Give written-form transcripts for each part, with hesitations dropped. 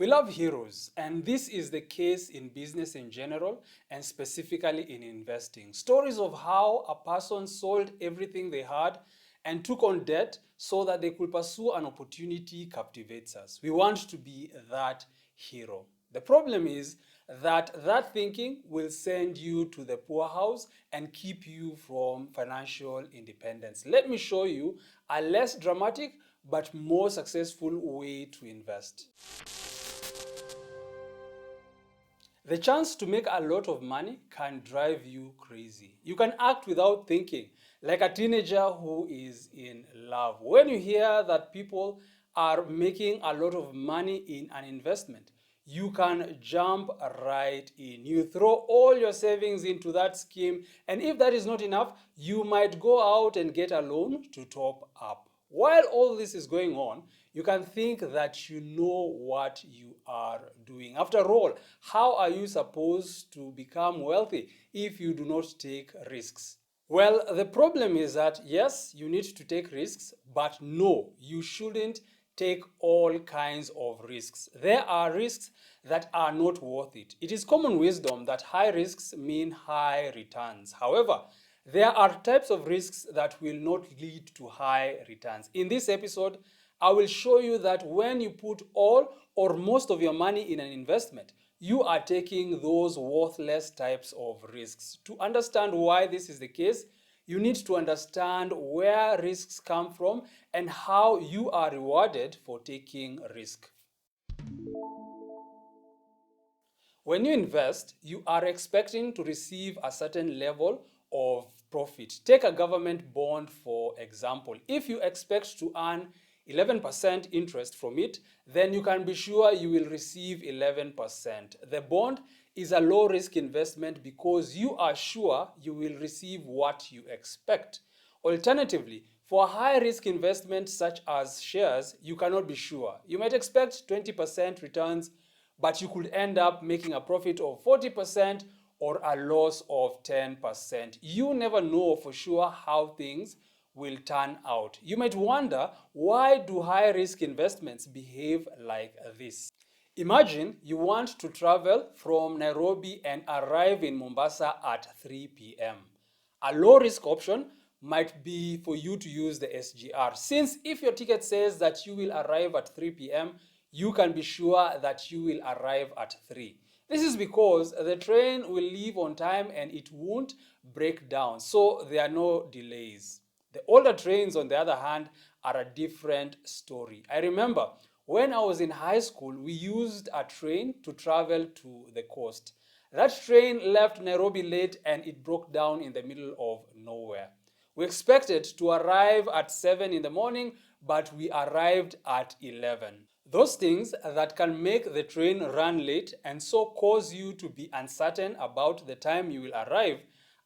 We love heroes, and this is the case in business in general and specifically in investing. Stories of how a person sold everything they had and took on debt so that they could pursue an opportunity captivates us. We want to be that hero. The problem is that thinking will send you to the poorhouse and keep you from financial independence. Let me show you a less dramatic but more successful way to invest. The chance to make a lot of money can drive you crazy. You can act without thinking, like a teenager who is in love. When you hear that people are making a lot of money in an investment, you can jump right in. You throw all your savings into that scheme, and if that is not enough, you might go out and get a loan to top up. While all this is going on, you can think that you know what you are doing. After all, how are you supposed to become wealthy if you do not take risks? Well, the problem is that yes, you need to take risks, but no, you shouldn't take all kinds of risks. There are risks that are not worth it. It is common wisdom that high risks mean high returns. However, there are types of risks that will not lead to high returns. In this episode, I will show you that when you put all or most of your money in an investment, you are taking those worthless types of risks. To understand why this is the case, you need to understand where risks come from and how you are rewarded for taking risk. When you invest, you are expecting to receive a certain level of profit. Take a government bond, for example. If you expect to earn 11% interest from it, then you can be sure you will receive 11%. The bond is a low-risk investment because you are sure you will receive what you expect. Alternatively, for a high-risk investment such as shares, you cannot be sure. You might expect 20% returns, but you could end up making a profit of 40% or a loss of 10%. You never know for sure how things will turn out. You might wonder, why do high-risk investments behave like this? Imagine you want to travel from Nairobi and arrive in Mombasa at 3 p.m. A low-risk option might be for you to use the SGR, since if your ticket says that you will arrive at 3 p.m., you can be sure that you will arrive at 3. This is because the train will leave on time and it won't break down, so there are no delays. The older trains, on the other hand, are a different story. I remember when I was in high school, we used a train to travel to the coast. That train left Nairobi late and it broke down in the middle of nowhere. We expected to arrive at 7 in the morning, but we arrived at 11. Those things that can make the train run late and so cause you to be uncertain about the time you will arrive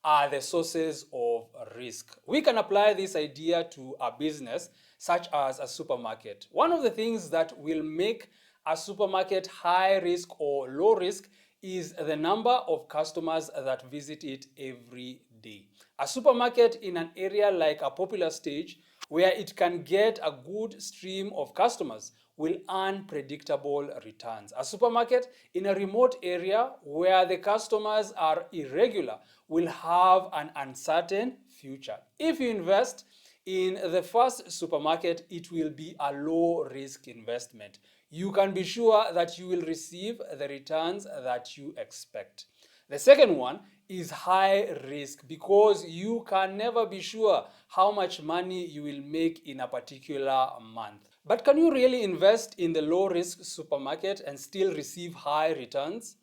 are the sources of risk. We can apply this idea to a business such as a supermarket. One of the things that will make a supermarket high risk or low risk is the number of customers that visit it every day. A supermarket in an area like a popular stage where it can get a good stream of customers will earn predictable returns. A supermarket in a remote area where the customers are irregular will have an uncertain future. If you invest in the first supermarket, it will be a low-risk investment. You can be sure that you will receive the returns that you expect. The second one is high risk because you can never be sure how much money you will make in a particular month. But can you really invest in the low-risk supermarket and still receive high returns?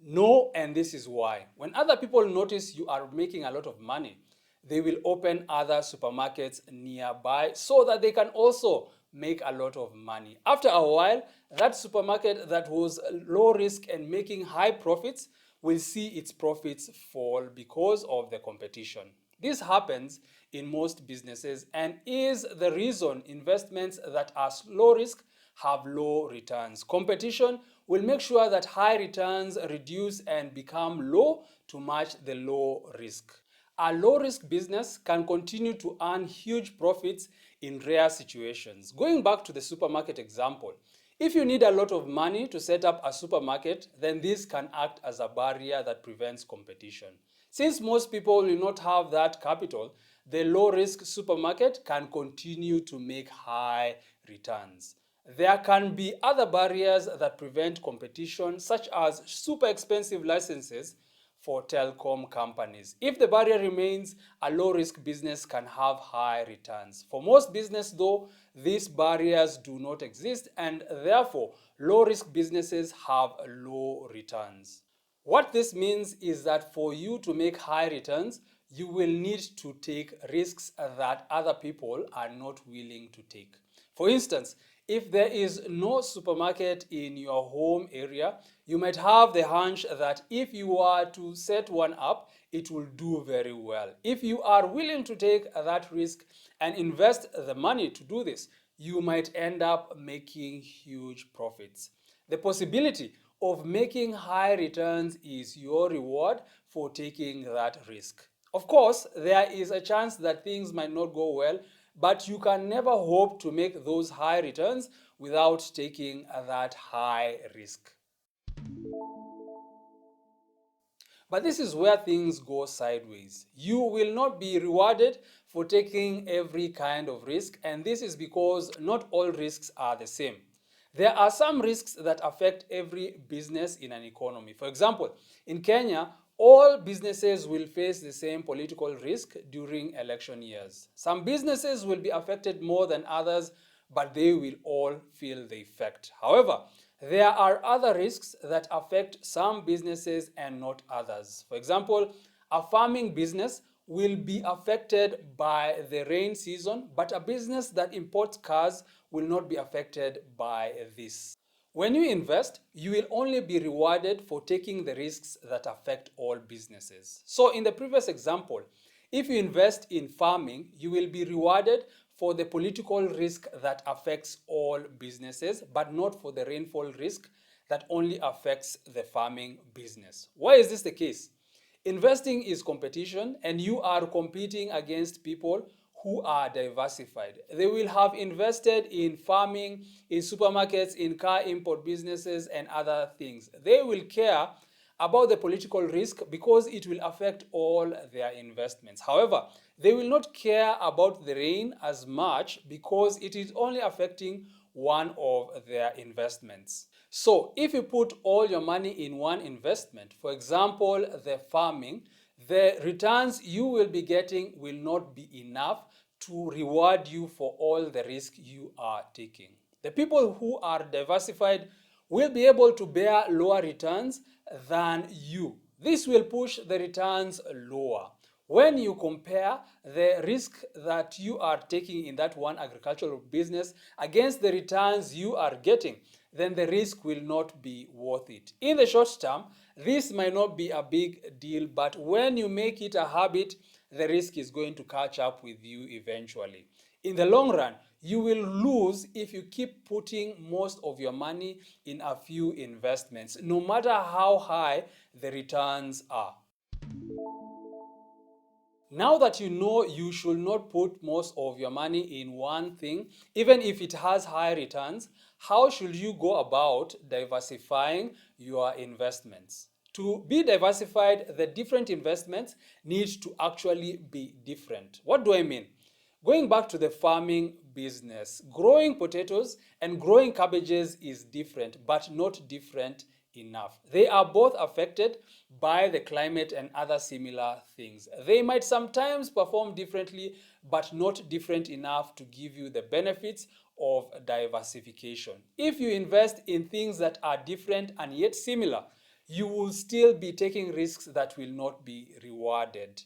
No, and this is why. When other people notice you are making a lot of money, they will open other supermarkets nearby so that they can also make a lot of money. After a while, that supermarket that was low risk and making high profits will see its profits fall because of the competition. This happens in most businesses and is the reason investments that are low risk have low returns. Competition will make sure that high returns reduce and become low to match the low risk. A low-risk business can continue to earn huge profits in rare situations. Going back to the supermarket example, If you need a lot of money to set up a supermarket, then this can act as a barrier that prevents competition. Since most people will not have that capital, the low-risk supermarket can continue to make high returns. There can be other barriers that prevent competition, such as super expensive licenses for telecom companies. If the barrier remains, a low-risk business can have high returns. For most business though, these barriers do not exist, and therefore low-risk businesses have low returns. What this means is that for you to make high returns, you will need to take risks that other people are not willing to take. For instance, if there is no supermarket in your home area, you might have the hunch that if you were to set one up, it will do very well. If you are willing to take that risk and invest the money to do this, you might end up making huge profits. The possibility of making high returns is your reward for taking that risk. Of course, there is a chance that things might not go well, but you can never hope to make those high returns without taking that high risk. But this is where things go sideways. You will not be rewarded for taking every kind of risk, and this is because not all risks are the same. There are some risks that affect every business in an economy. For example, in Kenya, all businesses will face the same political risk during election years. Some businesses will be affected more than others, but they will all feel the effect. However, there are other risks that affect some businesses and not others. For example, a farming business will be affected by the rain season, but a business that imports cars will not be affected by this. When you invest, you will only be rewarded for taking the risks that affect all businesses. So in the previous example, if you invest in farming, you will be rewarded for the political risk that affects all businesses, but not for the rainfall risk that only affects the farming business. Why is this the case? Investing is competition, and you are competing against people who are diversified. They will have invested in farming, in supermarkets, in car import businesses, and other things. They will care about the political risk because it will affect all their investments. However, they will not care about the rain as much because it is only affecting one of their investments. So if you put all your money in one investment, for example, the farming, the returns you will be getting will not be enough to reward you for all the risk you are taking. The people who are diversified will be able to bear lower returns than you. This will push the returns lower. When you compare the risk that you are taking in that one agricultural business against the returns you are getting, then the risk will not be worth it. In the short term, this might not be a big deal, but when you make it a habit, the risk is going to catch up with you eventually. In the long run, you will lose if you keep putting most of your money in a few investments, no matter how high the returns are. Now that you know you should not put most of your money in one thing, even if it has high returns, how should you go about diversifying your investments? To be diversified, the different investments need to actually be different. What do I mean? Going back to the farming business, growing potatoes and growing cabbages is different, but not different enough. They are both affected by the climate and other similar things. They might sometimes perform differently, but not different enough to give you the benefits of diversification. If you invest in things that are different and yet similar, you will still be taking risks that will not be rewarded.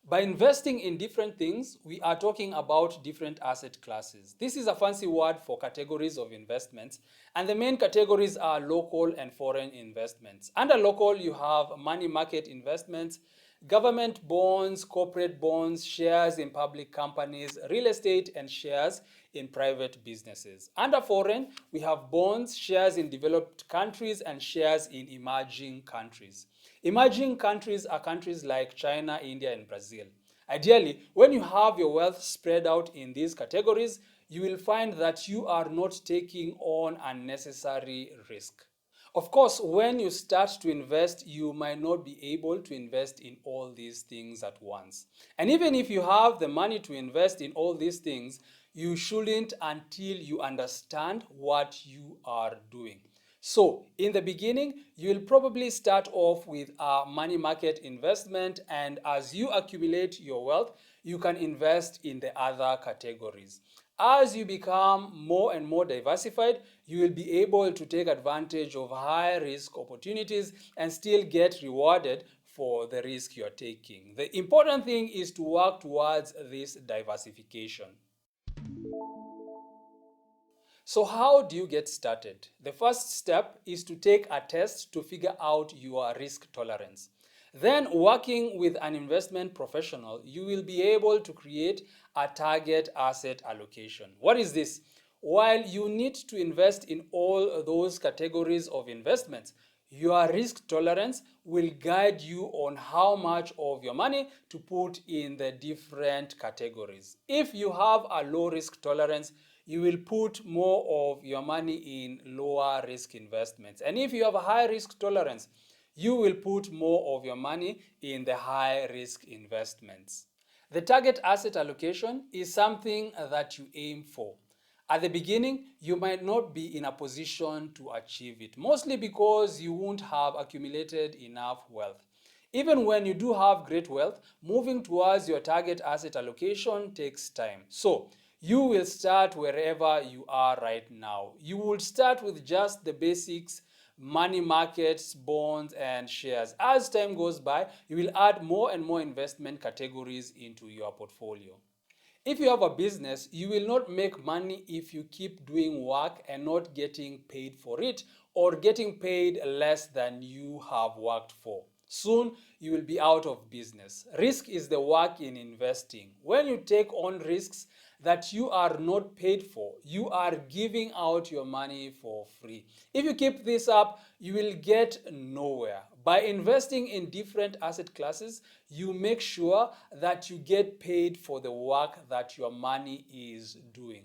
By investing in different things, we are talking about different asset classes. This is a fancy word for categories of investments, and the main categories are local and foreign investments. Under local, you have money market investments, government bonds, corporate bonds, shares in public companies, real estate, and shares in private businesses. Under foreign, we have bonds, shares in developed countries, and shares in emerging countries. Emerging countries are countries like China, India, and Brazil. Ideally, when you have your wealth spread out in these categories, you will find that you are not taking on unnecessary risk. Of course, when you start to invest, you might not be able to invest in all these things at once. And even if you have the money to invest in all these things, you shouldn't until you understand what you are doing. So, in the beginning, you'll probably start off with a money market investment, and as you accumulate your wealth, you can invest in the other categories. As you become more and more diversified, you will be able to take advantage of high risk opportunities and still get rewarded for the risk you're taking. The important thing is to work towards this diversification. So how do you get started? The first step is to take a test to figure out your risk tolerance. Then, working with an investment professional, you will be able to create a target asset allocation. What is this? While you need to invest in all those categories of investments, your risk tolerance will guide you on how much of your money to put in the different categories. If you have a low risk tolerance, you will put more of your money in lower risk investments. And if you have a high risk tolerance, you will put more of your money in the high risk investments. The target asset allocation is something that you aim for. At the beginning, you might not be in a position to achieve it, mostly because you won't have accumulated enough wealth. Even when you do have great wealth, moving towards your target asset allocation takes time. So, you will start wherever you are right now. You will start with just the basics, money markets, bonds, and shares. As time goes by, you will add more and more investment categories into your portfolio. If you have a business, you will not make money if you keep doing work and not getting paid for it, or getting paid less than you have worked for. Soon, you will be out of business. Risk is the work in investing. When you take on risks that you are not paid for, you are giving out your money for free. If you keep this up, you will get nowhere. By investing in different asset classes, you make sure that you get paid for the work that your money is doing.